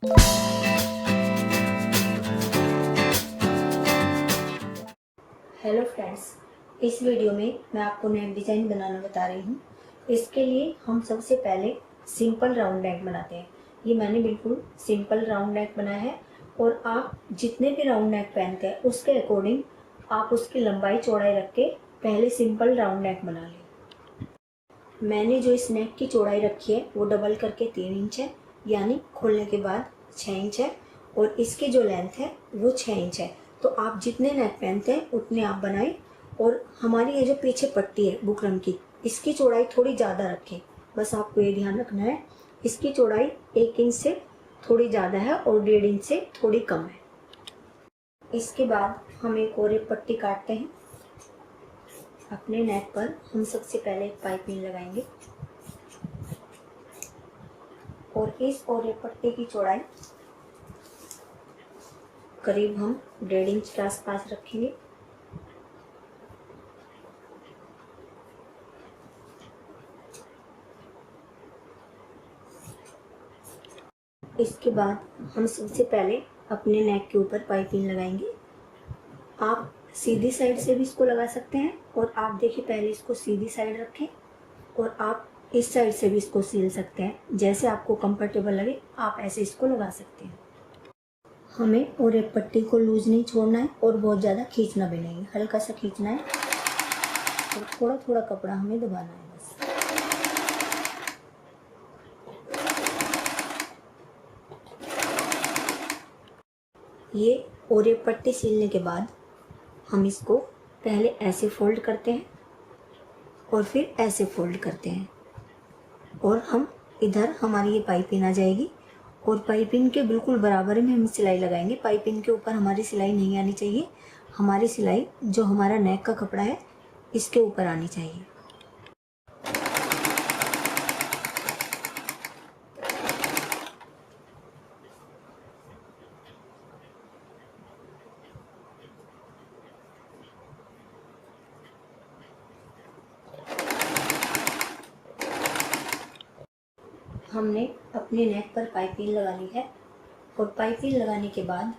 Hello friends, इस video में मैं आपको नेक डिज़ाइन बनाना बता रही हूँ। इसके लिए हम सबसे पहले सिंपल राउंड नेक बनाते हैं। ये मैंने बिल्कुल सिंपल राउंड नेक बनाया है और आप जितने भी राउंड नेक पहनते हैं उसके अकॉर्डिंग आप उसकी लंबाई चौड़ाई रख के पहले सिंपल राउंड नेक बना लें। मैंने जो इस नेक की चौड़ाई रखी है वो डबल करके 3 इंच है, यानी खोलने के बाद 6 इंच है, और इसकी जो लेंथ है वो 6 इंच है। तो आप जितने नेक पहनते हैं उतने आप बनाएं। और हमारी ये जो पीछे पट्टी है बुकरम की, इसकी चौड़ाई थोड़ी ज़्यादा रखें। बस आपको ये ध्यान रखना है, इसकी चौड़ाई 1 इंच से थोड़ी ज़्यादा है और 1.5 इंच से थोड़ी कम है। इसके बाद हम एक और एक पट्टी काटते हैं। अपने नेक पर हम सबसे पहले एक पाइपिंग लगाएंगे और इस और एक पट्टी की चौड़ाई करीब हम 1.5 इंच के आसपास रखेंगे। इसके बाद हम सबसे पहले अपने नेक के ऊपर पाइपिंग लगाएंगे। आप सीधी साइड से भी इसको लगा सकते हैं, और आप देखिए पहले इसको सीधी साइड रखें और आप इस साइड से भी इसको सिल सकते हैं। जैसे आपको कंफर्टेबल लगे आप ऐसे इसको लगा सकते हैं। हमें और एक पट्टी को लूज नहीं छोड़ना है और बहुत ज़्यादा खींचना भी नहीं है, हल्का सा खींचना है और थोड़ा थोड़ा कपड़ा हमें दबाना है बस। ये और एक पट्टी सिलने के बाद हम इसको पहले ऐसे फोल्ड करते हैं और फिर ऐसे फोल्ड करते हैं, और हम इधर हमारी ये पाइपिंग आ जाएगी और पाइपिंग के बिल्कुल बराबर में हम सिलाई लगाएंगे। पाइपिंग के ऊपर हमारी सिलाई नहीं आनी चाहिए, हमारी सिलाई जो हमारा नेक का कपड़ा है इसके ऊपर आनी चाहिए। हमने अपने नेक पर पाइपिंग लगा ली है और पाइपिंग लगाने के बाद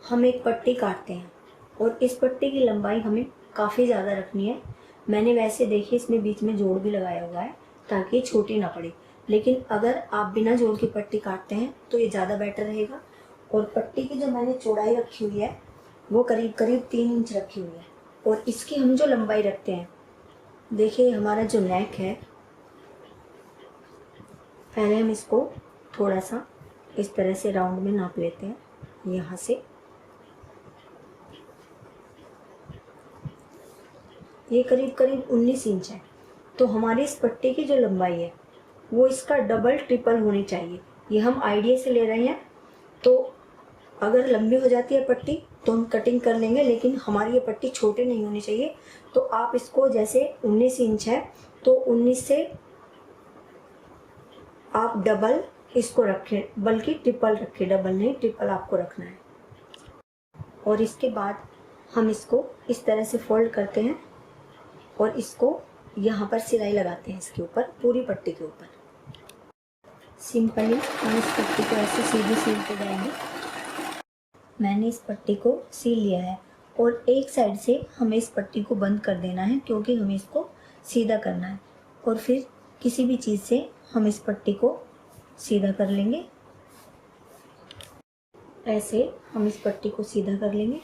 हम एक पट्टी काटते हैं और इस पट्टी की लंबाई हमें काफ़ी ज़्यादा रखनी है। मैंने वैसे देखिए इसमें बीच में जोड़ भी लगाया हुआ है ताकि छोटी ना पड़े, लेकिन अगर आप बिना जोड़ की पट्टी काटते हैं तो ये ज़्यादा बेटर रहेगा। और पट्टी की जो मैंने चौड़ाई रखी हुई है वो करीब करीब 3 इंच रखी हुई है, और इसकी हम जो लंबाई रखते हैं, देखिए हमारा जो नेक है, पहले हम इसको थोड़ा सा इस तरह से राउंड में नाप लेते हैं। यहाँ से ये करीब करीब 19 इंच है, तो हमारी इस पट्टी की जो लंबाई है वो इसका डबल ट्रिपल होनी चाहिए। ये हम आइडिया से ले रहे हैं, तो अगर लंबी हो जाती है पट्टी तो हम कटिंग कर लेंगे, लेकिन हमारी ये पट्टी छोटी नहीं होनी चाहिए। तो आप इसको जैसे 19 इंच है तो 19 से आप डबल इसको रखें, बल्कि ट्रिपल रखें, डबल नहीं ट्रिपल आपको रखना है। और इसके बाद हम इसको इस तरह से फोल्ड करते हैं और इसको यहाँ पर सिलाई लगाते हैं, इसके ऊपर पूरी पट्टी के ऊपर। सिंपली हम इस पट्टी को ऐसे सीधी सिलते जाएंगे। मैंने इस पट्टी को सिल लिया है और एक साइड से हमें इस पट्टी को बंद कर देना है क्योंकि हमें इसको सीधा करना है, और फिर किसी भी चीज़ से हम इस पट्टी को सीधा कर लेंगे। ऐसे हम इस पट्टी को सीधा कर लेंगे।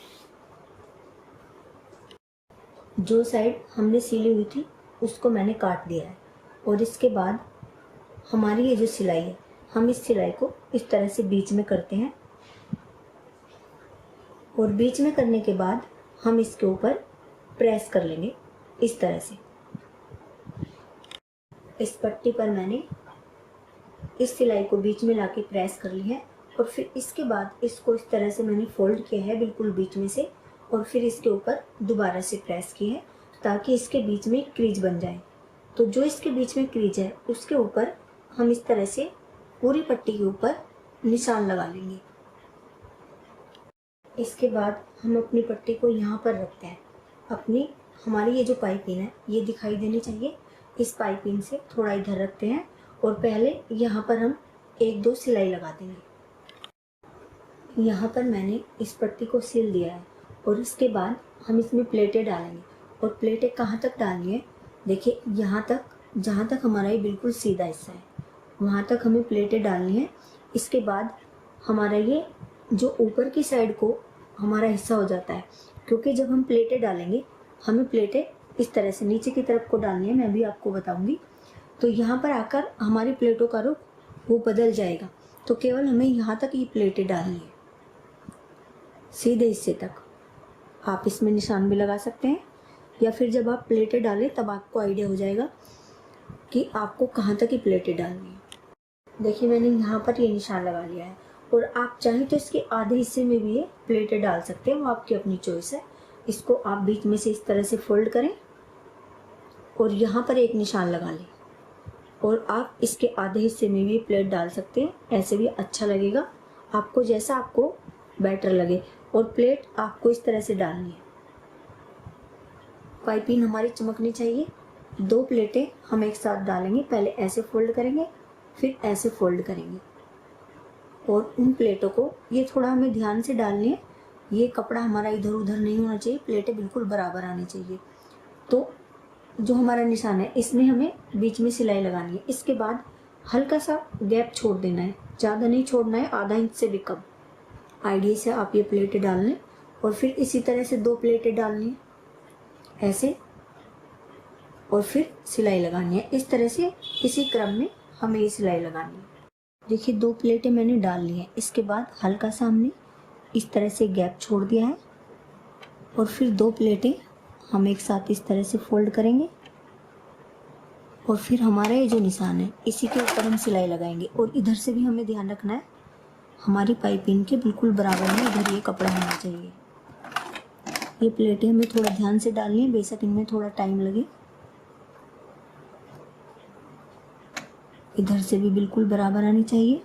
जो साइड हमने सिली हुई थी उसको मैंने काट दिया है, और इसके बाद हमारी ये जो सिलाई है हम इस सिलाई को इस तरह से बीच में करते हैं, और बीच में करने के बाद हम इसके ऊपर प्रेस कर लेंगे इस तरह से। इस पट्टी पर मैंने इस सिलाई को बीच में लाके प्रेस कर ली है, और फिर इसके बाद इसको इस तरह से मैंने फोल्ड किया है बिल्कुल बीच में से, और फिर इसके ऊपर दोबारा से प्रेस की है ताकि इसके बीच में क्रीज बन जाए। तो जो इसके बीच में क्रीज है उसके ऊपर हम इस तरह से पूरी पट्टी के ऊपर निशान लगा लेंगे। इसके बाद हम अपनी पट्टी को यहाँ पर रखते हैं। हमारी ये जो पाइपिंग है ये दिखाई देनी चाहिए। इस पाइपिंग से थोड़ा इधर रखते हैं और पहले यहाँ पर हम 1-2 सिलाई लगा देंगे। यहाँ पर मैंने इस पट्टी को सिल दिया है और इसके बाद हम इसमें प्लेटें डालेंगे। और प्लेटें कहाँ तक डालनी है, देखिए यहाँ तक, जहाँ तक हमारा ये बिल्कुल सीधा हिस्सा है वहाँ तक हमें प्लेटें डालनी है। इसके बाद हमारा ये जो ऊपर की साइड को हमारा हिस्सा हो जाता है, क्योंकि जब हम प्लेटें डालेंगे हमें प्लेटें इस तरह से नीचे की तरफ को डालनी है, मैं भी आपको बताऊंगी। तो यहाँ पर आकर हमारी प्लेटों का रुख वो बदल जाएगा। तो केवल हमें यहाँ तक ये प्लेटें डालनी है, सीधे हिस्से तक। आप इसमें निशान भी लगा सकते हैं, या फिर जब आप प्लेटें डालें तब आपको आइडिया हो जाएगा कि आपको कहाँ तक ये प्लेटें डालनी है। देखिए मैंने यहाँ पर ये निशान लगा लिया है, और आप चाहें तो इसके आधे हिस्से में भी ये प्लेटें डाल सकते हैं, वो आपकी अपनी चॉइस है। इसको आप बीच में से इस तरह से फोल्ड करें और यहाँ पर एक निशान लगा लें, और आप इसके आधे हिस्से में भी प्लेट डाल सकते हैं, ऐसे भी अच्छा लगेगा आपको, जैसा आपको बेटर लगे। और प्लेट आपको इस तरह से डालनी है, पाइपिंग हमारी चमकनी चाहिए। 2 प्लेटें हम एक साथ डालेंगे, पहले ऐसे फोल्ड करेंगे फिर ऐसे फोल्ड करेंगे, और उन प्लेटों को ये थोड़ा हमें ध्यान से डालनी है, ये कपड़ा हमारा इधर उधर नहीं होना चाहिए, प्लेटें बिल्कुल बराबर आनी चाहिए। तो जो हमारा निशान है इसमें हमें बीच में सिलाई लगानी है। इसके बाद हल्का सा गैप छोड़ देना है, ज़्यादा नहीं छोड़ना है, आधा इंच से भी कम। आइडिया से आप ये प्लेटें डाल लें, और फिर इसी तरह से 2 प्लेटें डालनी है ऐसे, और फिर सिलाई लगानी है इस तरह से। इसी क्रम में हमें ये सिलाई लगानी है। देखिए 2 प्लेटें मैंने डाल ली हैं, इसके बाद हल्का सा हमने इस तरह से गैप छोड़ दिया है, और फिर 2 प्लेटें हम एक साथ इस तरह से फोल्ड करेंगे, और फिर हमारा ये जो निशान है इसी के ऊपर हम सिलाई लगाएंगे। और इधर से भी हमें ध्यान रखना है, हमारी पाइपिंग के बिल्कुल बराबर में इधर ये कपड़ा होना चाहिए। ये प्लेटें हमें थोड़ा ध्यान से डालनी है, बेशक इनमें थोड़ा टाइम लगे। इधर से भी बिल्कुल बराबर आनी चाहिए।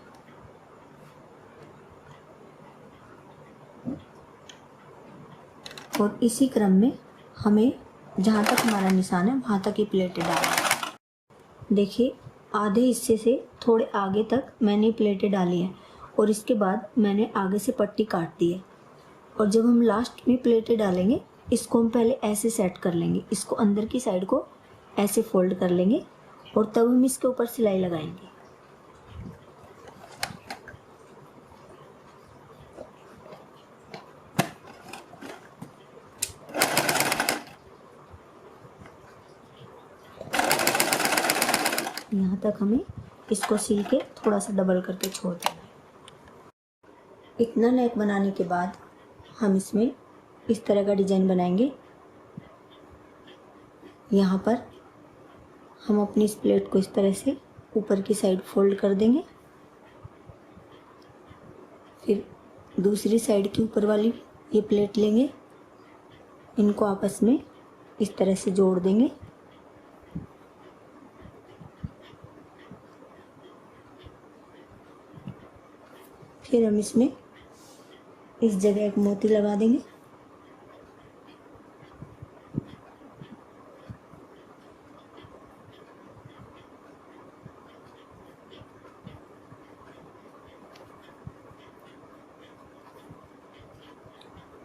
और इसी क्रम में हमें जहाँ तक हमारा निशान है वहाँ तक ये प्लेटें डालनी है। देखिए आधे हिस्से से थोड़े आगे तक मैंने प्लेटें डाली हैं, और इसके बाद मैंने आगे से पट्टी काट दी है। और जब हम लास्ट में प्लेटें डालेंगे इसको हम पहले ऐसे सेट कर लेंगे, इसको अंदर की साइड को ऐसे फोल्ड कर लेंगे, और तब हम इसके ऊपर सिलाई लगाएंगे। यहाँ तक हमें इसको सिल के थोड़ा सा डबल करके छोड़ देना है। इतना नेक बनाने के बाद हम इसमें इस तरह का डिज़ाइन बनाएंगे। यहाँ पर हम अपनी इस प्लेट को इस तरह से ऊपर की साइड फोल्ड कर देंगे, फिर दूसरी साइड की ऊपर वाली ये प्लेट लेंगे, इनको आपस में इस तरह से जोड़ देंगे। फिर हम इसमें इस जगह एक मोती लगा देंगे,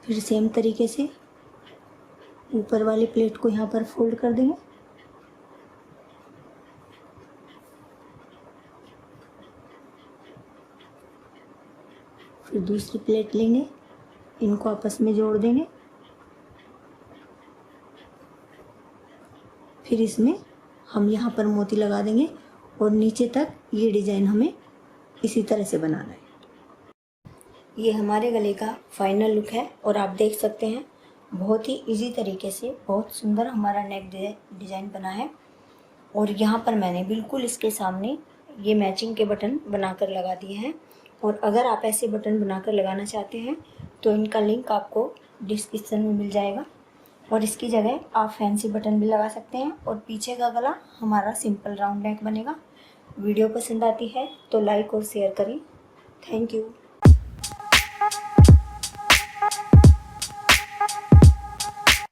फिर सेम तरीके से ऊपर वाली प्लेट को यहाँ पर फोल्ड कर देंगे, फिर दूसरी प्लेट लेंगे, इनको आपस में जोड़ देंगे, फिर इसमें हम यहाँ पर मोती लगा देंगे, और नीचे तक ये डिज़ाइन हमें इसी तरह से बनाना है। ये हमारे गले का फाइनल लुक है, और आप देख सकते हैं बहुत ही इजी तरीके से बहुत सुंदर हमारा नेक डिज़ाइन बना है। और यहाँ पर मैंने बिल्कुल इसके सामने ये मैचिंग के बटन बनाकर लगा दिए हैं, और अगर आप ऐसे बटन बनाकर लगाना चाहते हैं तो इनका लिंक आपको डिस्क्रिप्शन में मिल जाएगा, और इसकी जगह आप फैंसी बटन भी लगा सकते हैं, और पीछे का गला हमारा सिंपल राउंड नेक बनेगा। वीडियो पसंद आती है तो लाइक और शेयर करें। Thank you.